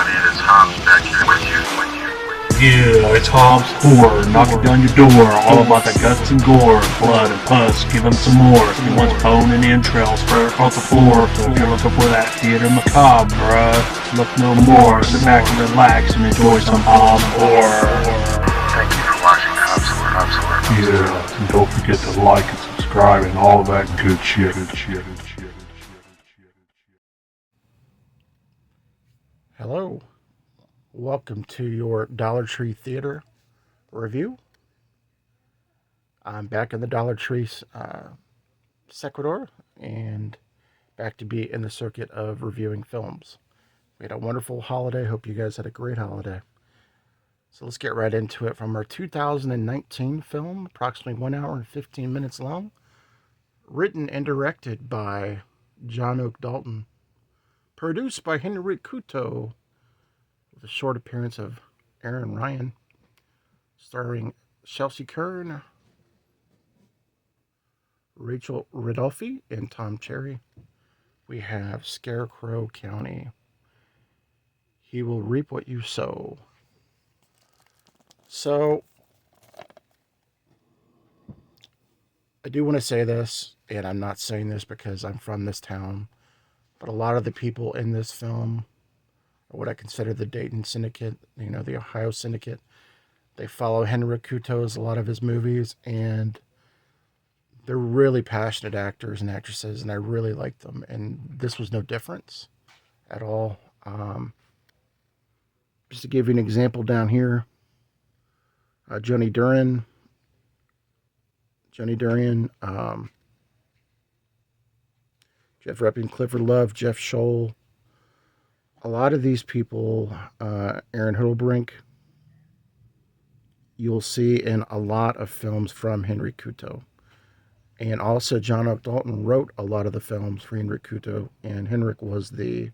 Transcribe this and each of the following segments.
everybody, it is Hobbs back here with you. Yeah, it's Hobbs Horror, knocking down your door, all about the guts and gore, blood and pus, give him some more. He wants bone and entrails spread across the floor, so if you're looking for that theater macabre, look no more. Sit back and relax and enjoy some Hobbs Horror. Thank you for watching Hobbs Horror. Yeah, and don't forget to like and subscribe and all that good shit. Hello, welcome to your Dollar Tree Theater review. I'm back in the Dollar Tree Sequitur and back to be in the circuit of reviewing films. We had a wonderful holiday. Hope you guys had a great holiday. So let's get right into it. From our 2019 film, approximately 1 hour and 15 minutes long, written and directed by John Oak Dalton, produced by Henry Couto, with a short appearance of Aaron Ryan, starring Chelsea Kern, Rachel Ridolfi, and Tom Cherry. We have Scarecrow County. He will reap what you sow. So, I do want to say this, and I'm not saying this because I'm from this town, but a lot of the people in this film are what I consider the Dayton Syndicate, the Ohio Syndicate. They follow Henry Couto's, a lot of his movies, and they're really passionate actors and actresses, and I really like them, and this was no difference at all. Just to give you an example down here, Johnny Durian, Jeff Reppin, Clifford Love, Jeff Scholl. A lot of these people, Aaron Huddlebrink, you'll see in a lot of films from Henry Couto. And also John Oak Dalton wrote a lot of the films for Henry Couto, and Henrik was the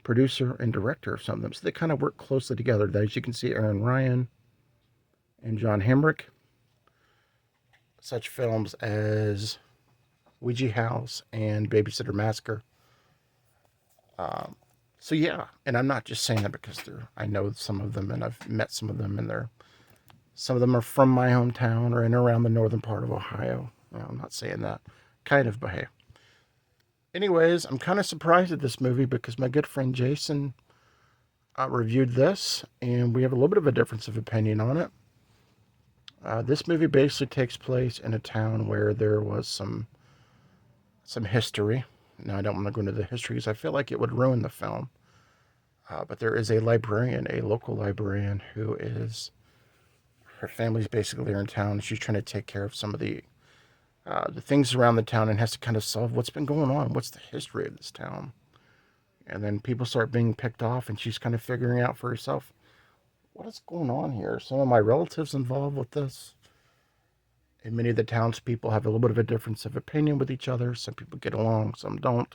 producer and director of some of them. So they kind of work closely together. As you can see, Aaron Ryan and John Hemrick. Such films as Ouija House and Babysitter Massacre. So yeah, and I'm not just saying that because I know some of them and I've met some of them, and some of them are from my hometown or in around the northern part of Ohio. I'm not saying that. Kind of, but hey. Anyways, I'm kind of surprised at this movie because my good friend Jason reviewed this, and we have a little bit of a difference of opinion on it. This movie basically takes place in a town where there was some history. Now, I don't want to go into the history because I feel like it would ruin the film. But there is a librarian, a local librarian, her family's basically there in town. She's trying to take care of some of the things around the town and has to kind of solve what's been going on. What's the history of this town? And then people start being picked off, and she's kind of figuring out for herself, what is going on here? Some of my relatives involved with this. And many of the townspeople have a little bit of a difference of opinion with each other. Some people get along, some don't.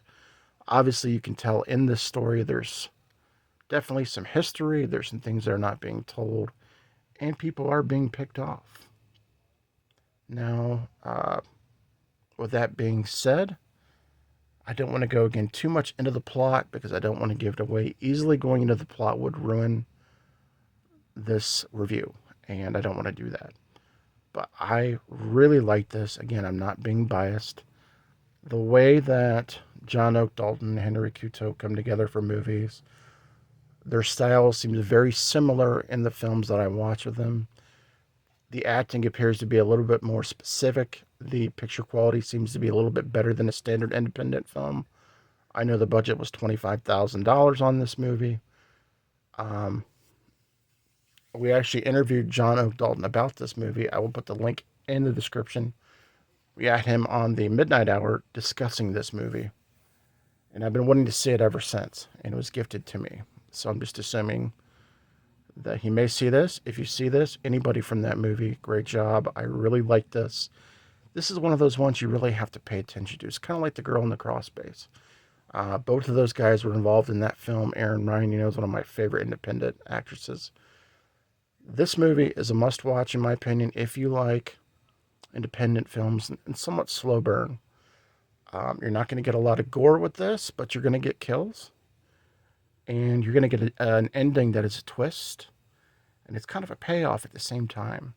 Obviously, you can tell in this story there's definitely some history. There's some things that are not being told. And people are being picked off. Now, with that being said, I don't want to go again too much into the plot because I don't want to give it away. Easily going into the plot would ruin this review, and I don't want to do that. But I really like this. Again, I'm not being biased. The way that John Oak Dalton and Henry Couto come together for movies, their style seems very similar in the films that I watch of them. The acting appears to be a little bit more specific. The picture quality seems to be a little bit better than a standard independent film. I know the budget was $25,000 on this movie. We actually interviewed John Oak Dalton about this movie. I will put the link in the description. We had him on the Midnight Hour discussing this movie. And I've been wanting to see it ever since. And it was gifted to me. So I'm just assuming that he may see this. If you see this, anybody from that movie, great job. I really like this. This is one of those ones you really have to pay attention to. It's kind of like The Girl in the Crawlspace. Both of those guys were involved in that film. Aaron Ryan, is one of my favorite independent actresses. This movie is a must-watch, in my opinion, if you like independent films and somewhat slow burn. You're not going to get a lot of gore with this, but you're going to get kills. and you're going to get an ending that is a twist, and it's kind of a payoff at the same time.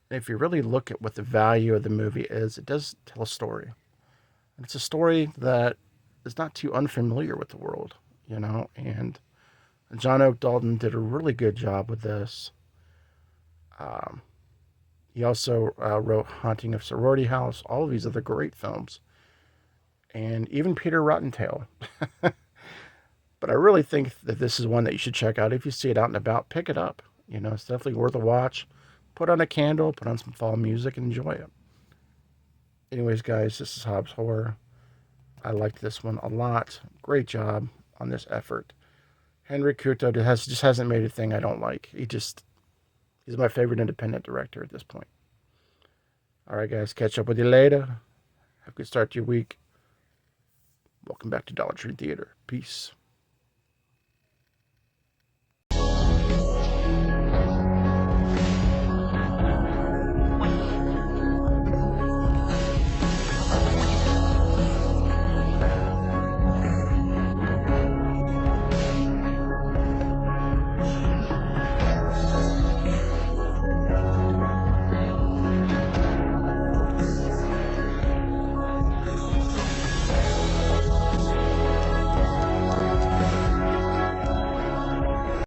And if you really look at what the value of the movie is, it does tell a story. And it's a story that is not too unfamiliar with the world, and John Oak Dalton did a really good job with this. Um, he also wrote Haunting of Sorority House, all of these other great films, and even Peter Rottentail. But I really think that this is one that you should check out. If you see it out and about, pick it up. It's definitely worth a watch. Put on a candle, put on some fall music, and enjoy it. Anyways, guys, this is Hobbs Horror. I liked this one a lot. Great job on this effort. Henry Kuto just hasn't made a thing I don't like. He's my favorite independent director at this point. All right, guys, catch up with you later. Have a good start to your week. Welcome back to Dollar Tree Theater. Peace.